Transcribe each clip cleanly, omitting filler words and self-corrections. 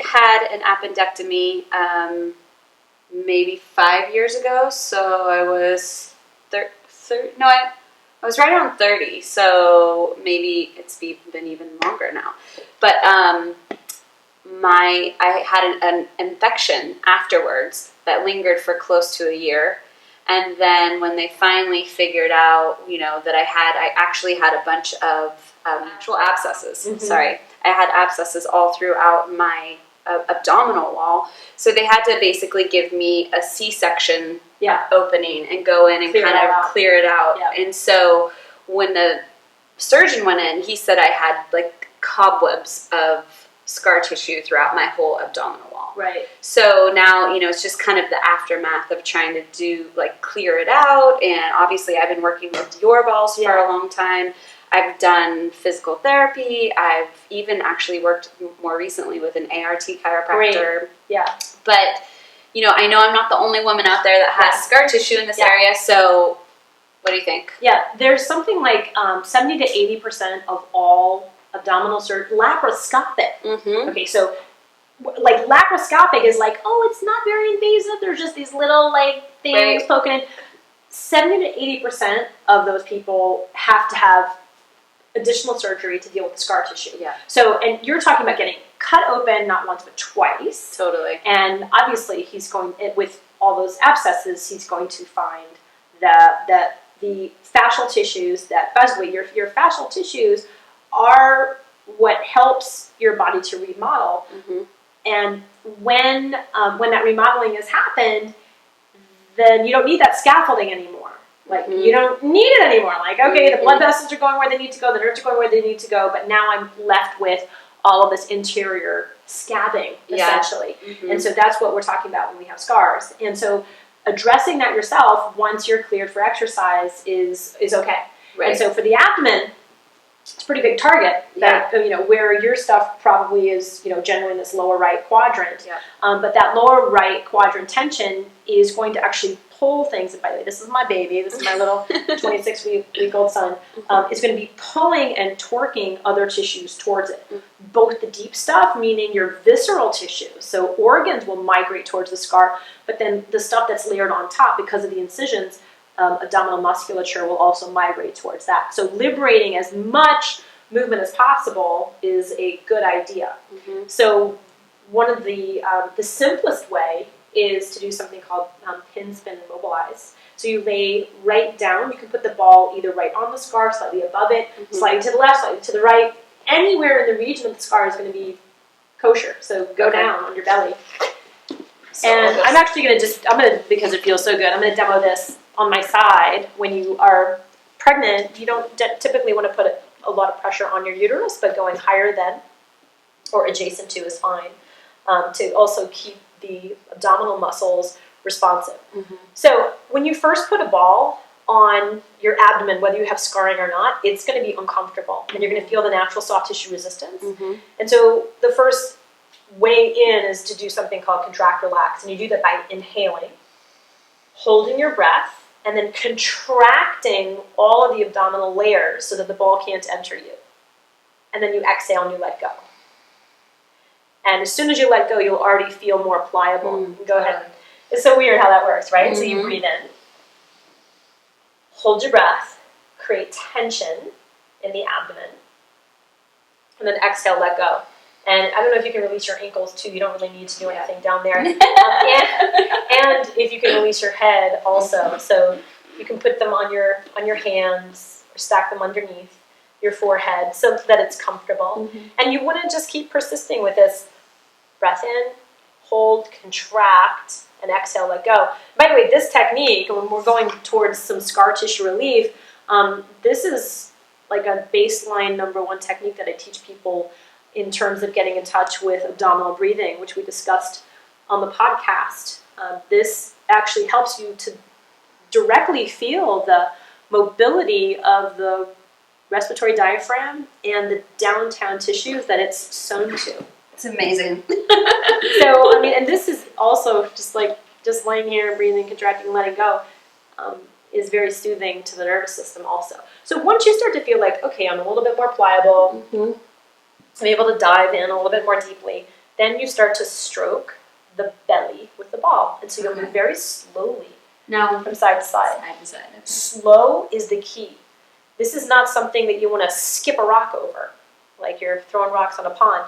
had an appendectomy maybe 5 years ago, so I was I was right around 30, so maybe it's been even longer now. But I had an infection afterwards that lingered for close to a year. And then when they finally figured out, that I actually had a bunch of actual abscesses. Mm-hmm. Sorry. I had abscesses all throughout my abdominal wall. So they had to basically give me a C-section opening and go in and clear it out. Yeah. And so when the surgeon went in, he said I had like cobwebs of scar tissue throughout my whole abdominal wall. Right. So now, it's just kind of the aftermath of trying to clear it out. And obviously I've been working with your balls for a long time. I've done physical therapy. I've even actually worked more recently with an ART chiropractor. Great. Yeah. But, I know I'm not the only woman out there that has scar tissue in this area. So what do you think? Yeah, there's something like 70 to 80% of all abdominal surgery, laparoscopic. Mm-hmm. Okay, so like laparoscopic is like, it's not very invasive. There's just these little things poking in. 70 to 80% of those people have to have additional surgery to deal with the scar tissue. Yeah. So, and you're talking about getting cut open not once but twice. Totally. And obviously, he's going with all those abscesses. He's going to find that the fascial tissues. That, by the way, your fascial tissues are what helps your body to remodel. Mm-hmm. And when that remodeling has happened, then you don't need that scaffolding anymore. You don't need it anymore. Okay, the blood vessels are going where they need to go, the nerves are going where they need to go, but now I'm left with all of this interior scabbing, essentially. Mm-hmm. And so that's what we're talking about when we have scars. And so addressing that yourself once you're cleared for exercise is okay. Right. And so for the abdomen, it's a pretty big target that, where your stuff probably is, generally in this lower right quadrant. Yeah. But that lower right quadrant tension is going to actually pull things. And by the way, this is my baby. This is my little 26-week-old son. It's going to be pulling and torquing other tissues towards it. Both the deep stuff, meaning your visceral tissue. So organs will migrate towards the scar, but then the stuff that's layered on top because of the incisions, abdominal musculature will also migrate towards that. So liberating as much movement as possible is a good idea. Mm-hmm. So one of the simplest way is to do something called pin, spin, and mobilize. So you lay right down. You can put the ball either right on the scar, slightly above it, slightly to the left, slightly to the right. Anywhere in the region of the scar is going to be kosher. So go down on your belly. So and I'm actually going to because it feels so good, I'm going to demo this on my side. When you are pregnant, you don't typically want to put a lot of pressure on your uterus, but going higher than or adjacent to is fine, to also keep the abdominal muscles responsive. Mm-hmm. So when you first put a ball on your abdomen, whether you have scarring or not, it's going to be uncomfortable, and you're going to feel the natural soft tissue resistance. Mm-hmm. And so the first way in is to do something called contract relax, and you do that by inhaling, holding your breath, and then contracting all of the abdominal layers so that the ball can't enter you. And then you exhale and you let go. And as soon as you let go, you'll already feel more pliable. Go ahead. It's so weird how that works, right? Mm-hmm. So you breathe in, hold your breath, create tension in the abdomen, and then exhale, let go. And I don't know if you can release your ankles too. You don't really need to do anything down there. And if you can release your head also. So you can put them on your hands or stack them underneath your forehead so that it's comfortable. Mm-hmm. And you want to just keep persisting with this. Breath in, hold, contract, and exhale, let go. By the way, this technique, when we're going towards some scar tissue relief, this is like a baseline #1 technique that I teach people in terms of getting in touch with abdominal breathing, which we discussed on the podcast. This actually helps you to directly feel the mobility of the respiratory diaphragm and the downtown tissues that it's sewn to. It's amazing. So, and this is also just laying here and breathing, contracting, letting go, is very soothing to the nervous system also. So once you start to feel like, okay, I'm a little bit more pliable, I'm able to dive in a little bit more deeply, Then you start to stroke the belly with the ball. And so you'll move very slowly from side to side. Slow is the key. This is not something that you want to skip a rock over, like you're throwing rocks on a pond.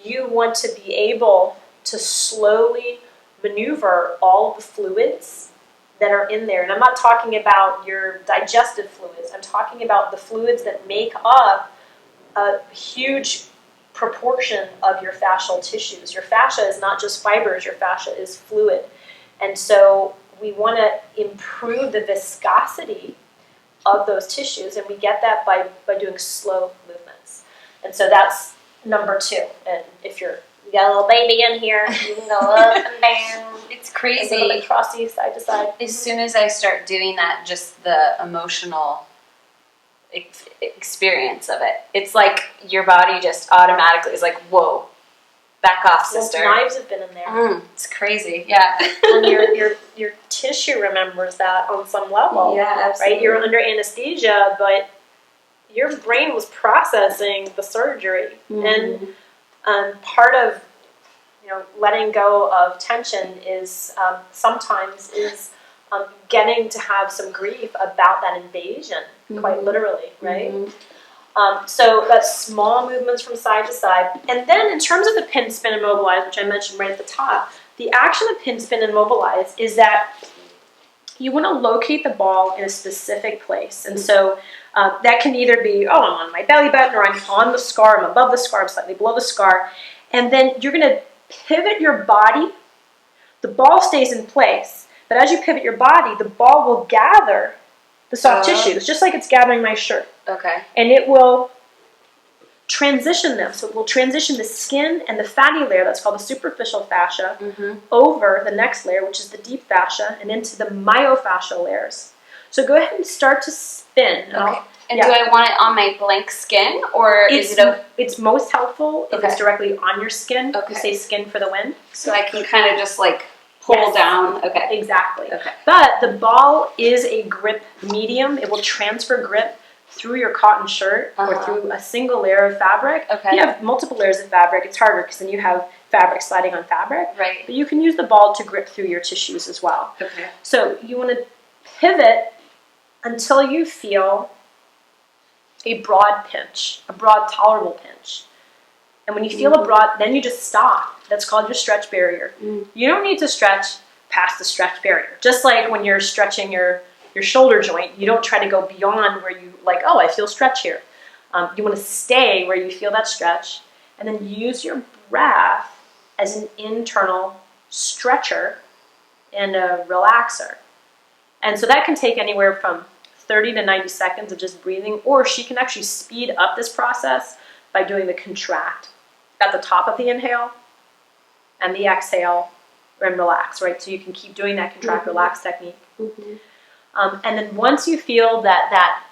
You want to be able to slowly maneuver all the fluids that are in there. And I'm not talking about your digestive fluids. I'm talking about the fluids that make up a huge proportion of your fascial tissues. Your fascia is not just fibers, your fascia is fluid. And so we want to improve the viscosity of those tissues, and we get that by doing slow movements. And so that's number 2. And if you got a little baby in here, you can go up and down. It's crazy. A little bit crossy side to side. As soon as I start doing that, just the emotional experience of it, it's like your body just automatically is like, whoa, back off, sister. Well, knives have been in there. It's crazy, yeah. And your tissue remembers that on some level. Yeah, absolutely. Right? You're under anesthesia, but your brain was processing the surgery. And part of letting go of tension is sometimes getting to have some grief about that invasion, quite literally, right? So that's small movements from side to side. And then in terms of the pin, spin, and mobilize, which I mentioned right at the top, the action of pin, spin, and mobilize is that you want to locate the ball in a specific place. And so that can either be, I'm on my belly button, or I'm on the scar, I'm above the scar, I'm slightly below the scar. And then you're going to pivot your body. The ball stays in place. But as you pivot your body, the ball will gather the soft tissues, just like it's gathering my shirt. Okay. And it will transition them. So it will transition the skin and the fatty layer, that's called the superficial fascia, over the next layer, which is the deep fascia, and into the myofascial layers. So go ahead and start to spin. Okay. And do I want it on my blank skin, or is it It's most helpful if it's directly on your skin. Okay. You say skin for the win. So I can kind of just like pull down. Okay. Exactly. Okay. But the ball is a grip medium. It will transfer grip through your cotton shirt or through a single layer of fabric. Okay. If you have multiple layers of fabric, it's harder because then you have fabric sliding on fabric. Right. But you can use the ball to grip through your tissues as well. Okay. So you want to pivot until you feel a broad pinch, a broad tolerable pinch. And when you feel a broad, then you just stop. That's called your stretch barrier. You don't need to stretch past the stretch barrier. Just like when you're stretching your shoulder joint, you don't try to go beyond where you like, I feel stretch here. You want to stay where you feel that stretch, and then use your breath as an internal stretcher and a relaxer. And so that can take anywhere from 30 to 90 seconds of just breathing, or she can actually speed up this process by doing the contract at the top of the inhale and the exhale and relax, right? So you can keep doing that contract, relax technique. And then once you feel that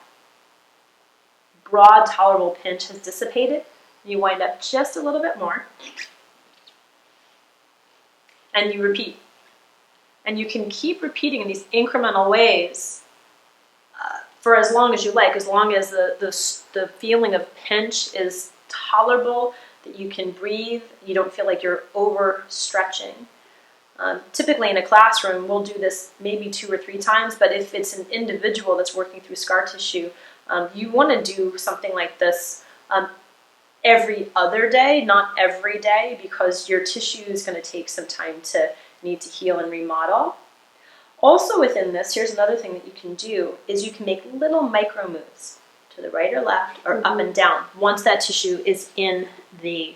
broad, tolerable pinch has dissipated, you wind up just a little bit more, and you repeat. And you can keep repeating in these incremental ways for as long as you like, as long as the feeling of pinch is tolerable, that you can breathe, you don't feel like you're overstretching. Typically in a classroom, we'll do this maybe 2 or 3 times, but if it's an individual that's working through scar tissue, you want to do something like this every other day, not every day, because your tissue is going to take some time to need to heal and remodel. Also within this, here's another thing that you can do, is you can make little micro moves to the right or left or up and down once that tissue is in the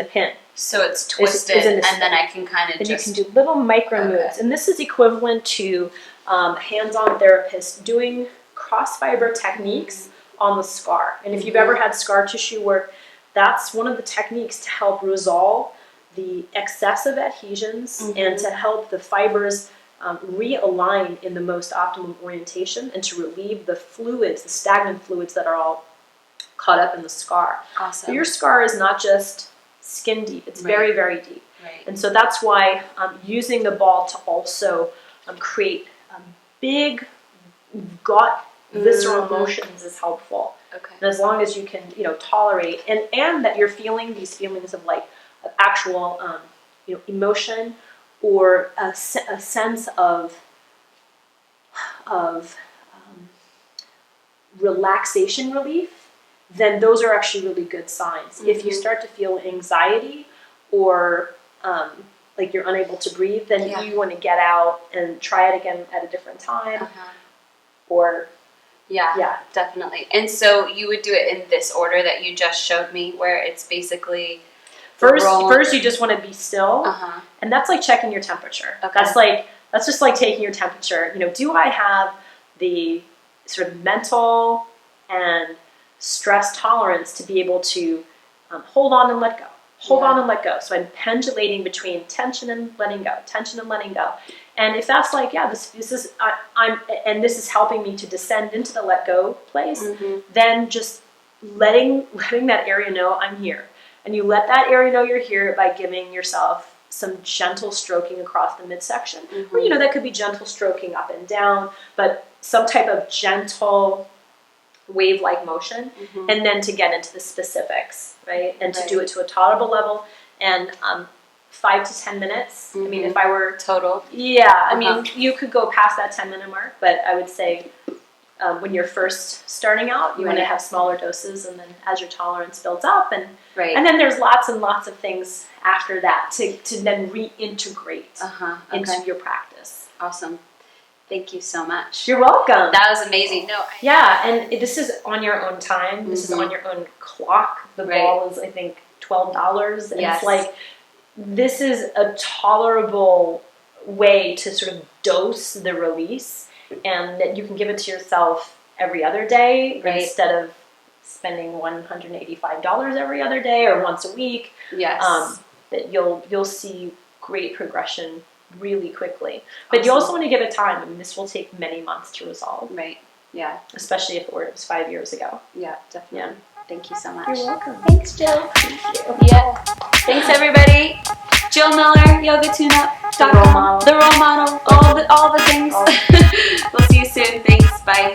pin. So it's twisted, and then I can kind of just... you can do little micro moves. And this is equivalent to hands-on therapists doing cross-fiber techniques on the scar. And if you've ever had scar tissue work, that's one of the techniques to help resolve the excessive adhesions and to help the fibers realign in the most optimum orientation and to relieve the fluids, the stagnant fluids that are all caught up in the scar. Awesome. So your scar is not just skin deep, it's very, very deep. Right. And so that's why using the ball to also create big gut visceral emotions is helpful. Okay. And as long as you can, tolerate and that you're feeling these feelings of of actual, emotion or a sense of relaxation relief, then those are actually really good signs. If you start to feel anxiety or like you're unable to breathe, then you want to get out and try it again at a different time. Or yeah, definitely. And so you would do it in this order that you just showed me, where it's basically first you just want to be still, and that's like checking your temperature. Okay. That's just like taking your temperature. Do I have the sort of mental and stress tolerance to be able to hold on and let go? Hold on and let go. So I'm pendulating between tension and letting go, tension and letting go. And if that's like, this is and this is helping me to descend into the let go place, then just letting that area know I'm here. And you let that area know you're here by giving yourself some gentle stroking across the midsection. Or, that could be gentle stroking up and down, but some type of gentle wave-like motion. And then to get into the specifics, right? And to do it to a tolerable level. And 5 to 10 minutes. I mean, if I were... Total? Yeah. I mean, you could go past that 10-minute mark, but I would say when you're first starting out, you want to have smaller doses, and then as your tolerance builds up, and then there's lots and lots of things after that to then reintegrate into your practice. Awesome. Thank you so much. You're welcome. That was amazing. And this is on your own time. This is on your own clock. The ball is, I think, $12. And it's like, this is a tolerable way to sort of dose the release, and that you can give it to yourself every other day instead of spending $185 every other day or once a week. That you'll see great progression really quickly. But you also want to give it time. I mean, this will take many months to resolve. Right. Yeah. Especially if it was 5 years ago. Yeah, definitely. Yeah. Thank you so much. You're welcome. Thanks, Jill. Thank you. Yeah. Thanks, everybody. Jill Miller, YogaTuneUp.com. The role model. All the things. We'll see you soon. Thanks. Bye.